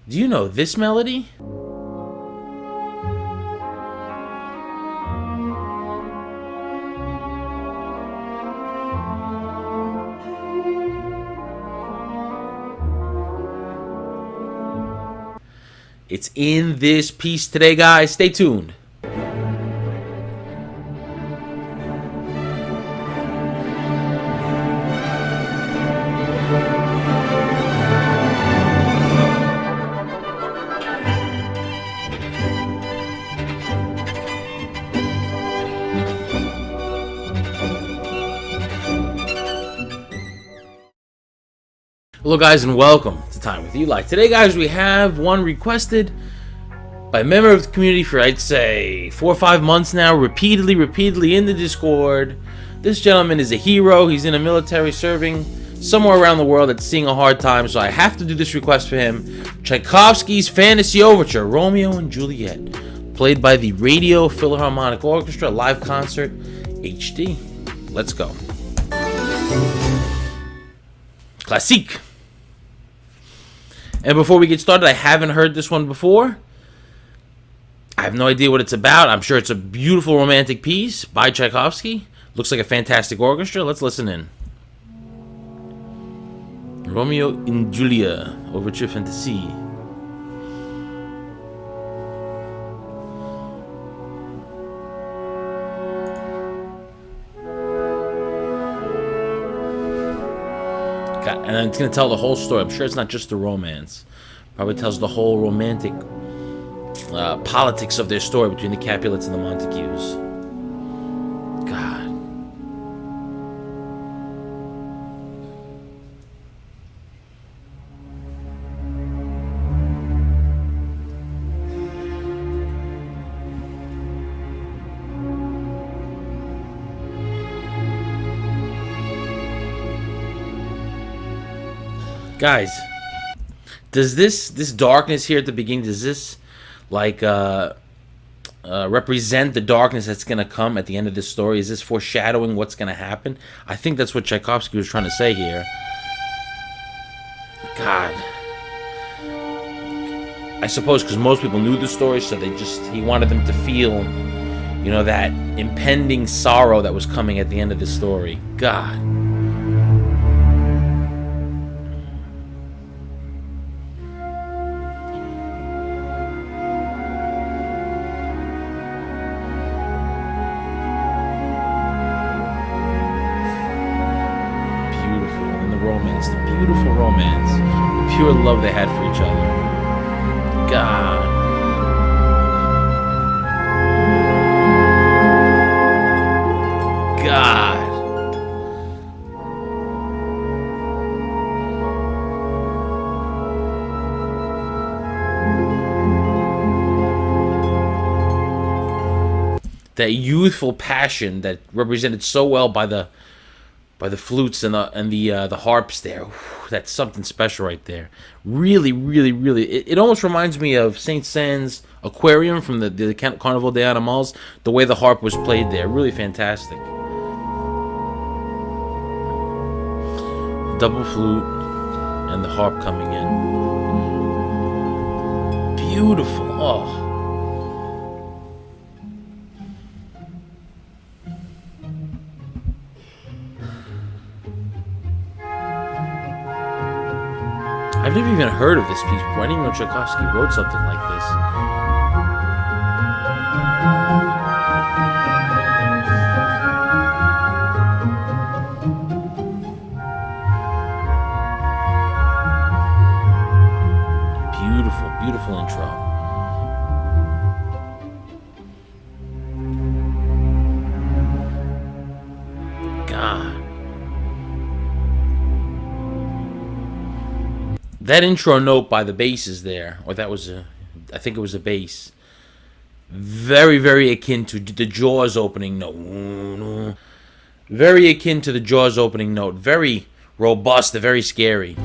Do you know this melody? It's in this piece today, guys. Stay tuned. Hello guys and welcome to Time with Eli. Today guys we have one requested by a member of the community for I'd say 4 or 5 months now, repeatedly in the Discord. This gentleman is a hero. He's in the military serving somewhere around the world that's seeing a hard time, so I have to do this request for him. Tchaikovsky's Fantasy Overture, Romeo and Juliet, played by the Radio Philharmonic Orchestra, live concert HD. Let's go. Classique. And before we get started, I haven't heard this one before. I have no idea what it's about. I'm sure it's a beautiful romantic piece by Tchaikovsky. Looks like a fantastic orchestra. Let's listen in. Romeo and Juliet, Overture Fantasy. And it's going to tell the whole story. I'm sure it's not just the romance. Probably tells the whole romantic politics of their story between the Capulets and the Montagues. God. Guys, does this darkness here at the beginning, does this like represent the darkness that's going to come at the end of this story? Is this foreshadowing what's going to happen? I think that's what Tchaikovsky was trying to say here. God. I suppose because most people knew the story, so he wanted them to feel, you know, that impending sorrow that was coming at the end of the story. God. Romance, the beautiful romance, the pure love they had for each other. God. God. That youthful passion that represented so well by the flutes and the harps there. That's something special right there. Really. It almost reminds me of Saint Saëns' Aquarium from the Carnival des Animals. The way the harp was played there, really fantastic. Double flute and the harp coming in. Beautiful. Oh. I've never even heard of this piece before. I didn't even know Tchaikovsky wrote something like this. Beautiful intro. God. That intro note by the bass is there, or that was I think it was a bass. Very akin to the Jaws opening note. Very akin to the Jaws opening note. Very robust, very scary.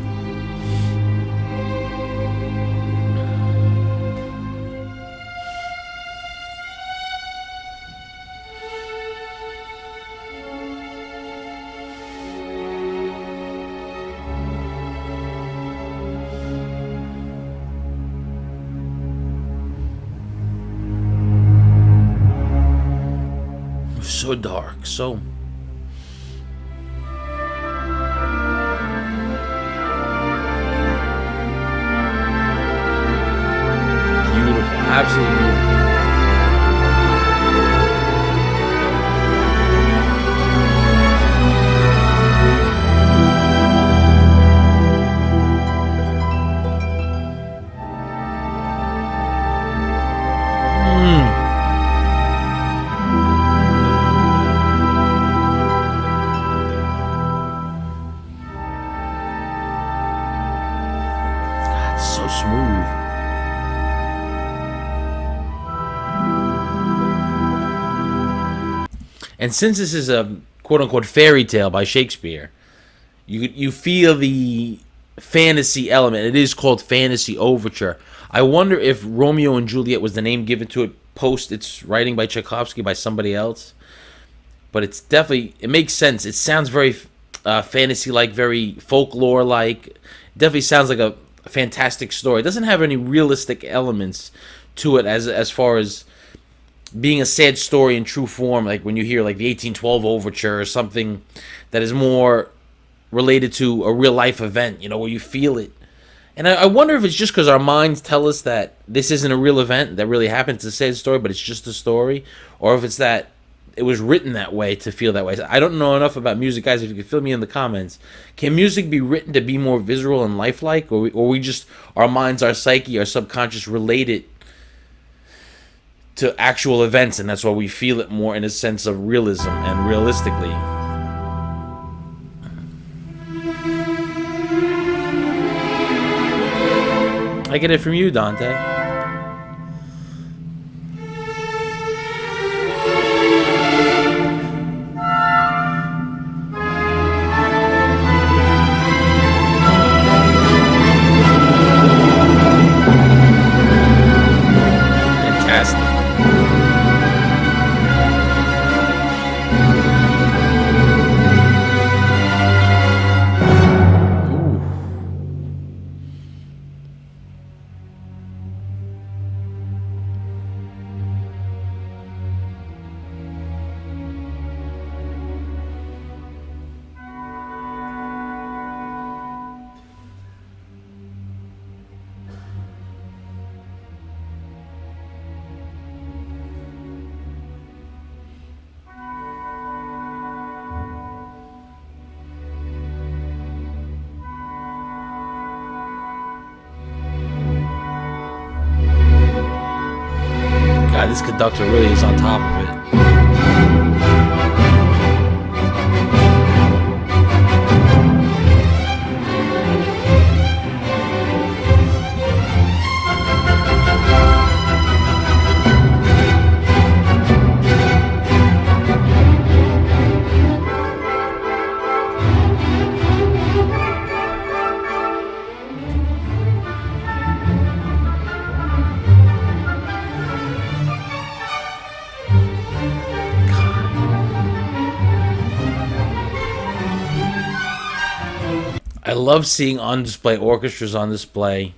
so dark, so... beautiful, absolutely beautiful. So smooth. And since this is a quote-unquote fairy tale by Shakespeare, you feel the fantasy element. It is called Fantasy Overture. I wonder if Romeo and Juliet was the name given to it post its writing by Tchaikovsky by somebody else. But it's definitely, it makes sense. It sounds very fantasy-like, very folklore-like. Definitely sounds like a fantastic story. It doesn't have any realistic elements to it as far as being a sad story in true form, like when you hear like the 1812 Overture or something that is more related to a real life event, where you feel it. And I wonder if it's just because our minds tell us that this isn't a real event that really happened. It's a sad story, but it's just a story, or if it's that it was written that way to feel that way. I don't know enough about music, guys. If you could fill me in the comments, can music be written to be more visceral and lifelike, or we just, our minds, our psyche, our subconscious relate it to actual events, and that's why we feel it more in a sense of realism and realistically? I get it from you, Dante. God, this conductor really is on top of it. I love seeing on display orchestras on display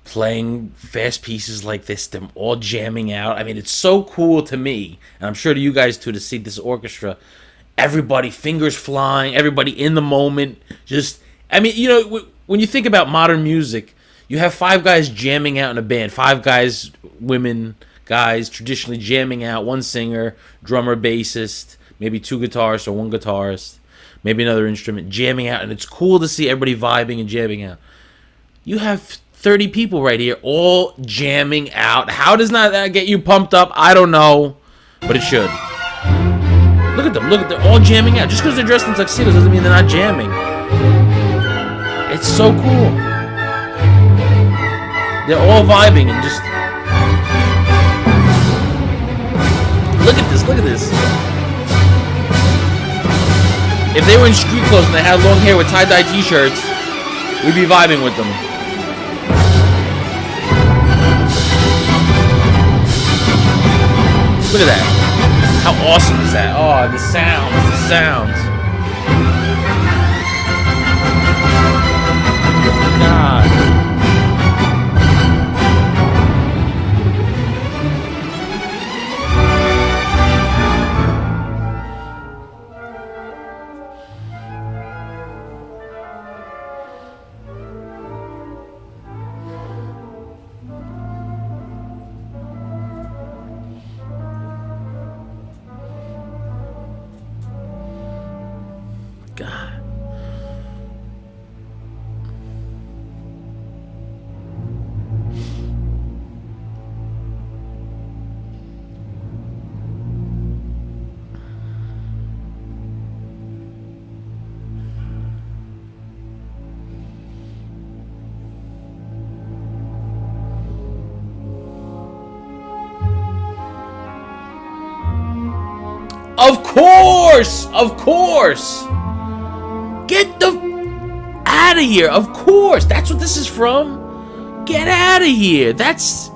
playing fast pieces like this, them all jamming out. I mean, it's so cool to me, and I'm sure to you guys too, to see this orchestra. Everybody, fingers flying, everybody in the moment. Just, I mean, when you think about modern music, you have five guys jamming out in a band. Five guys, women, guys, traditionally jamming out. One singer, drummer, bassist, maybe two guitarists or one guitarist. Maybe another instrument, jamming out, and it's cool to see everybody vibing and jamming out. You have 30 people right here, all jamming out. How does not that get you pumped up? I don't know, but it should. Look at them, they're all jamming out. Just because they're dressed in tuxedos doesn't mean they're not jamming. It's so cool. They're all vibing and just... Look at this. If they were in street clothes and they had long hair with tie-dye t-shirts, we'd be vibing with them. Look at that. How awesome is that? Oh, the sounds. God. Of course! Of course! Get the out of here! Of course! That's what this is from? Get out of here! That's...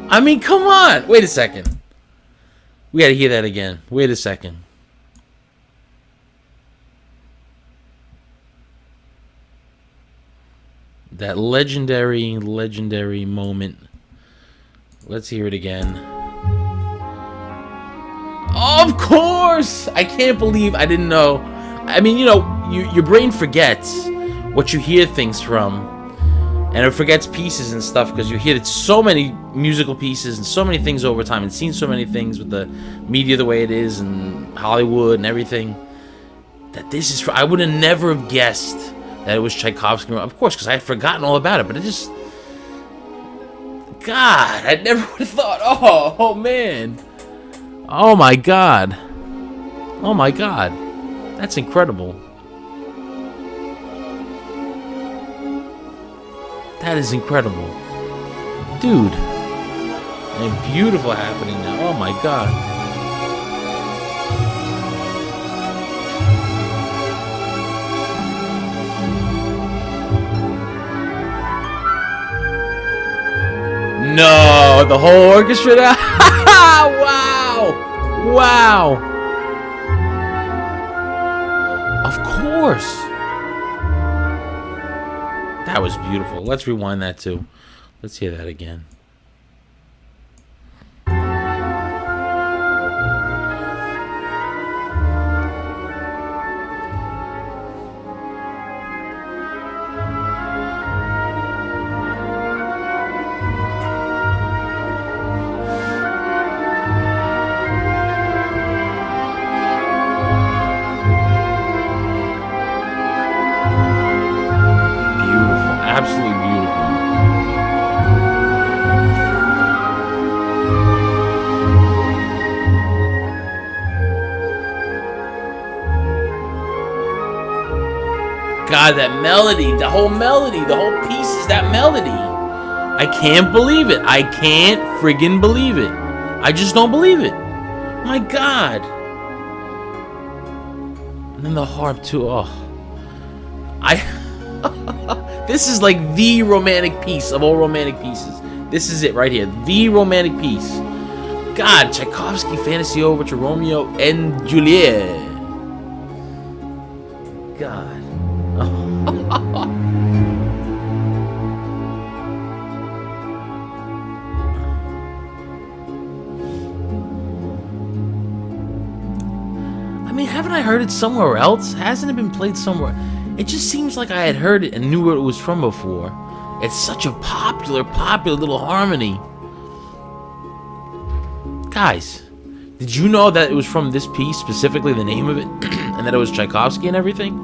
I mean, come on! Wait a second. We gotta hear that again. Wait a second. That legendary moment. Let's hear it again. Of course! I can't believe I didn't know. I mean, you know, your brain forgets what you hear things from. And it forgets pieces and stuff because you hear so many musical pieces and so many things over time and seen so many things with the media the way it is and Hollywood and everything. That this is... I would have never have guessed that it was Tchaikovsky. Of course, because I had forgotten all about it. But it just... God, I never would have thought. Oh man. Oh my God. Oh my God. That's incredible. That is incredible. Dude. And beautiful happening now. Oh my God. No, the whole orchestra now. Wow. Wow. Of course. That was beautiful. Let's rewind that too. Let's hear that again. Absolutely beautiful. God, that melody, the whole piece is that melody. I can't believe it. I can't friggin' believe it. I just don't believe it. My God. And then the harp too. Oh. This is like the romantic piece of all romantic pieces. This is it right here. The romantic piece. God, Tchaikovsky Fantasy Overture, Romeo and Juliet. God. I mean, haven't I heard it somewhere else? Hasn't it been played somewhere? It just seems like I had heard it and knew where it was from before. It's such a popular little harmony. Guys, did you know that it was from this piece, specifically the name of it, and that it was Tchaikovsky and everything?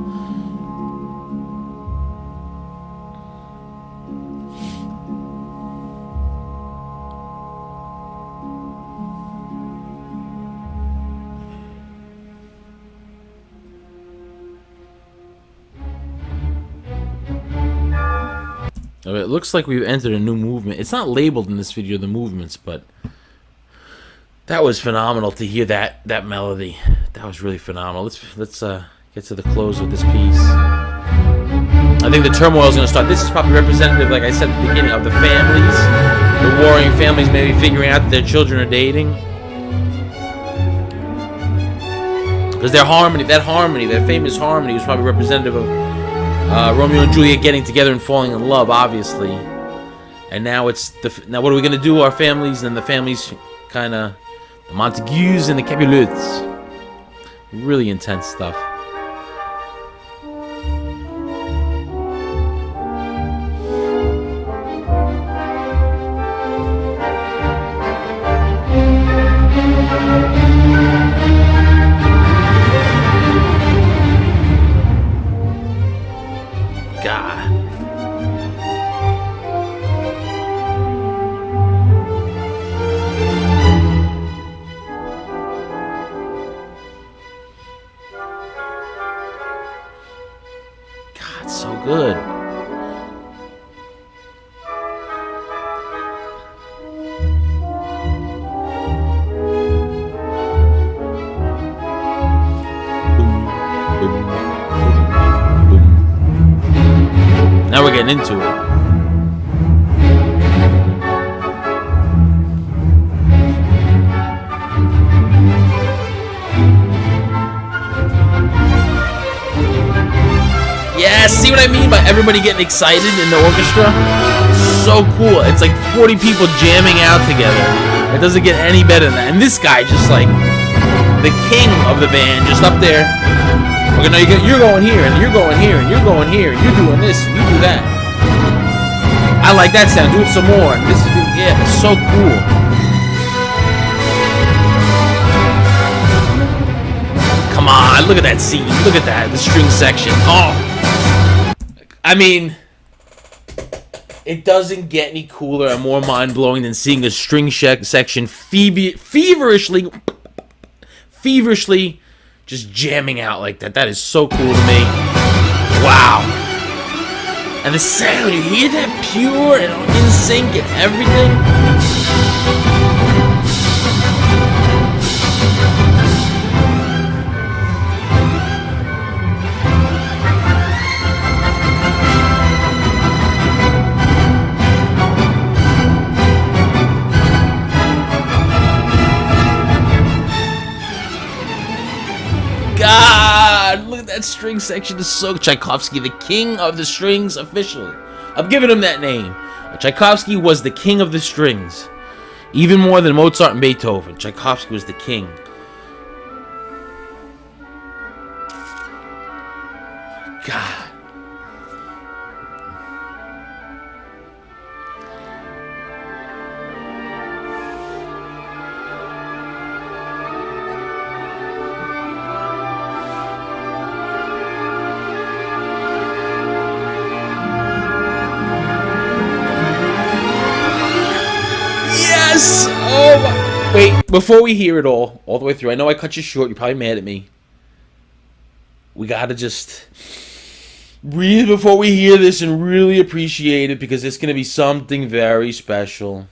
It looks like we've entered a new movement. It's not labeled in this video, the movements, but that was phenomenal to hear that melody. That was really phenomenal. Let's get to the close of this piece. I think the turmoil is going to start. This is probably representative, like I said at the beginning, of the families, the warring families maybe figuring out that their children are dating. Because that famous harmony was probably representative of Romeo and Juliet getting together and falling in love, obviously. And now now what are we going to do? Our families and the families kind of, the Montagues and the Capulets. Really intense stuff. So good. Now we're getting into it. Yeah, see what I mean by everybody getting excited in the orchestra? So cool. It's like 40 people jamming out together. It doesn't get any better than that. And this guy just like the king of the band, just up there. Okay, no, you're going here, and you're going here, and you're going here, and you're doing this, and you do that. I like that sound. Do it some more. And this is, yeah, it's so cool. Come on, look at that scene. Look at that, the string section. Oh, I mean, it doesn't get any cooler and more mind-blowing than seeing a string section feverishly just jamming out like that. That is so cool to me. Wow. And the sound, you hear that pure and in sync and everything? God, look at that string section. Is so Tchaikovsky, the king of the strings, officially. I'm giving him that name. Tchaikovsky was the king of the strings, even more than Mozart and Beethoven. Tchaikovsky was the king. God. Yes! Oh my... Wait, before we hear it all the way through, I know I cut you short, you're probably mad at me. We gotta just breathe before we hear this and really appreciate it, because it's gonna be something very special.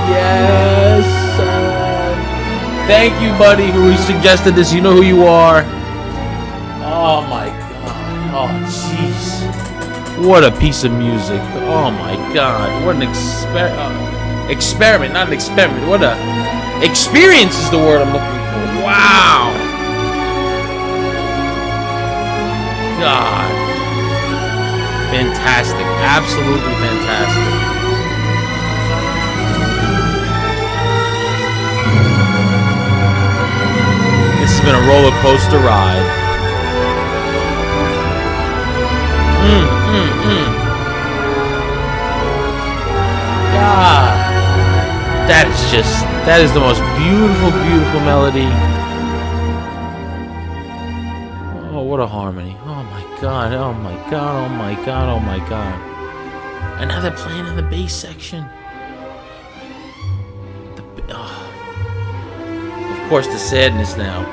Yes! Thank you, buddy, who suggested this. You know who you are. Oh my God. Oh, jeez. What a piece of music. Oh, my God. What an experiment. Not an experiment. What a... Experience is the word I'm looking for. Wow. God. Fantastic. Absolutely fantastic. This has been a roller coaster ride. God, that is the most beautiful, beautiful melody. Oh, what a harmony. Oh my God, oh my God, oh my God, oh my God. And now they're playing in the bass section. Of course, the sadness now.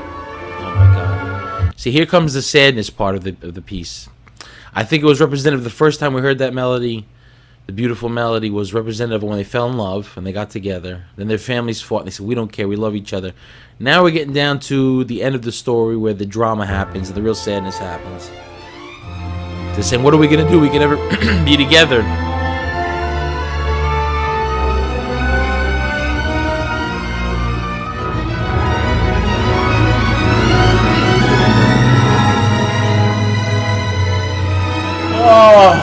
Oh my God. See, here comes the sadness part of the piece. I think it was representative the first time we heard that melody. The beautiful melody was representative of when they fell in love and they got together. Then their families fought and they said, we don't care, we love each other. Now we're getting down to the end of the story where the drama happens and the real sadness happens. They're saying, what are we going to do? We can never be together. Oh.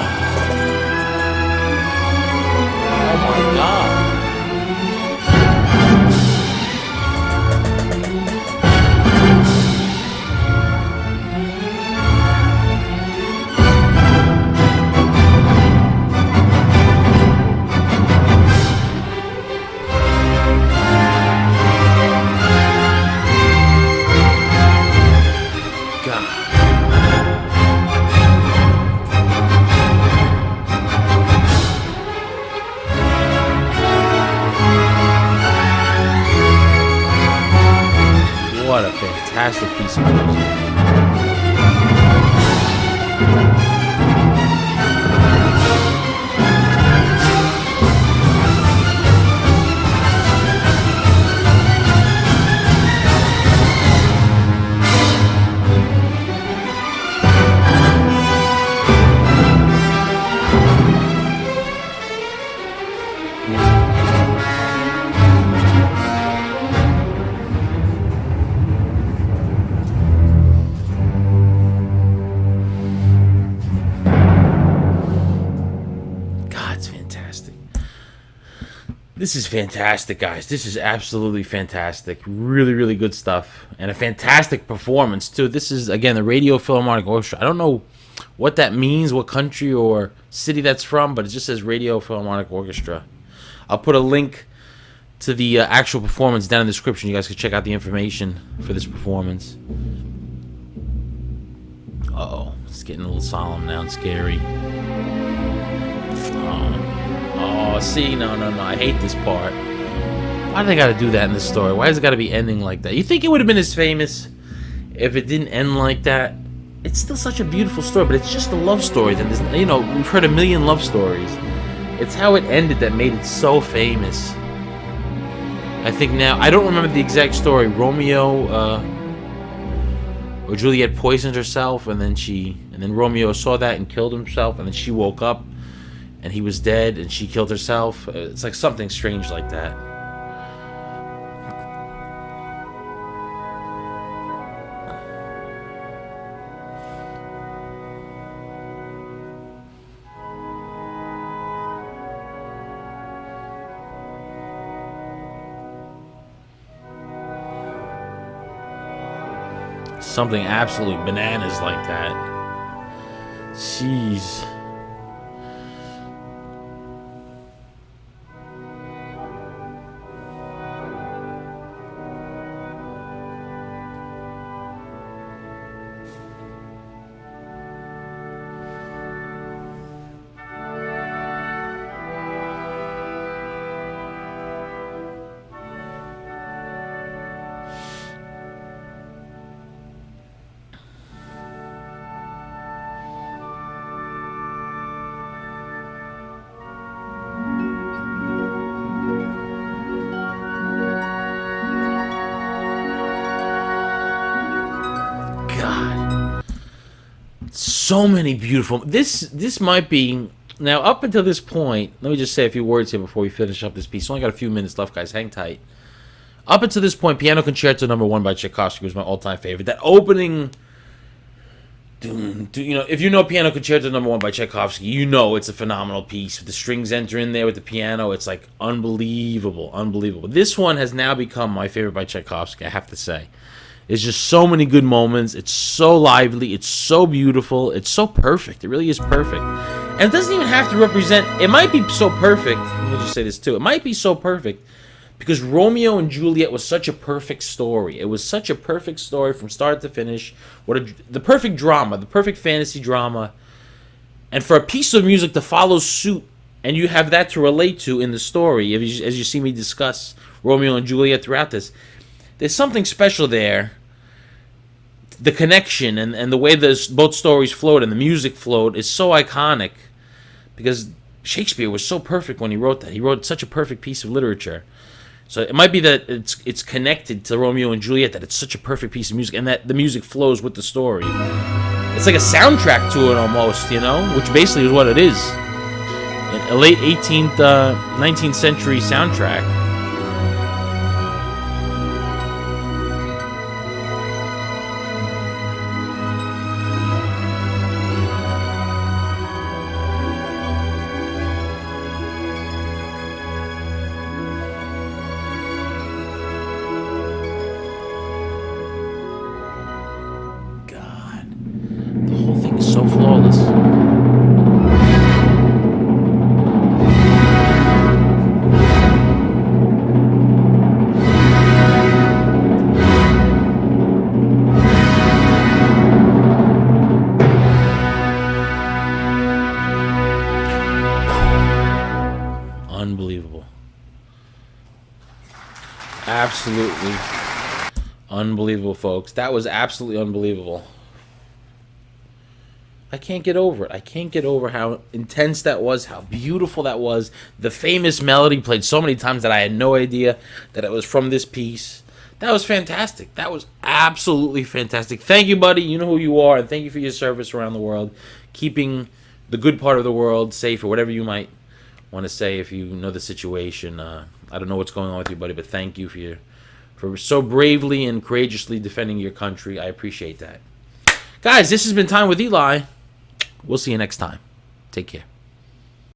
What a fantastic piece of music. This is fantastic, guys. This is absolutely fantastic. Really, really good stuff. And a fantastic performance, too. This is, again, the Radio Philharmonic Orchestra. I don't know what that means, what country or city that's from, but it just says Radio Philharmonic Orchestra. I'll put a link to the actual performance down in the description. You guys can check out the information for this performance. Uh-oh. It's getting a little solemn now and scary. Oh, see, no. I hate this part. Why do they gotta do that in this story? Why does it gotta be ending like that? You think it would have been as famous if it didn't end like that? It's still such a beautiful story, but it's just a love story. That there's, you know, we've heard a million love stories. It's how it ended that made it so famous. I think now, I don't remember the exact story. Romeo or Juliet poisoned herself, and then Romeo saw that and killed himself, and then she woke up and he was dead and she killed herself. It's like something strange like that. Something absolutely bananas like that. Jeez. So many beautiful. This might be now up until this point. Let me just say a few words here before we finish up this piece. Only got a few minutes left, guys. Hang tight. Up until this point, Piano Concerto No. 1 by Tchaikovsky was my all-time favorite. That opening, you know, if you know Piano Concerto No. 1 by Tchaikovsky, you know it's a phenomenal piece. The strings enter in there with the piano. It's like unbelievable. This one has now become my favorite by Tchaikovsky, I have to say. There's just so many good moments. It's so lively. It's so beautiful. It's so perfect. It really is perfect. And it doesn't even have to represent... It might be so perfect. Let me just say this too. It might be so perfect because Romeo and Juliet was such a perfect story. It was such a perfect story from start to finish. The perfect drama. The perfect fantasy drama. And for a piece of music to follow suit and you have that to relate to in the story, as you see me discuss Romeo and Juliet throughout this, there's something special there. The connection and the way both stories flowed and the music flowed is so iconic because Shakespeare was so perfect when he wrote that. He wrote such a perfect piece of literature. So it might be that it's connected to Romeo and Juliet, that it's such a perfect piece of music and that the music flows with the story. It's like a soundtrack to it almost, you know, which basically is what it is. A late 18th, 19th century soundtrack. So flawless. Unbelievable. Absolutely unbelievable, folks. That was absolutely unbelievable. I can't get over it. I can't get over how intense that was, how beautiful that was. The famous melody played so many times that I had no idea that it was from this piece. That was fantastic. That was absolutely fantastic. Thank you, buddy. You know who you are, and thank you for your service around the world, keeping the good part of the world safe, or whatever you might want to say if you know the situation. I don't know what's going on with you, buddy, but thank you for so bravely and courageously defending your country. I appreciate that. Guys, this has been Time with Eli. We'll see you next time. Take care.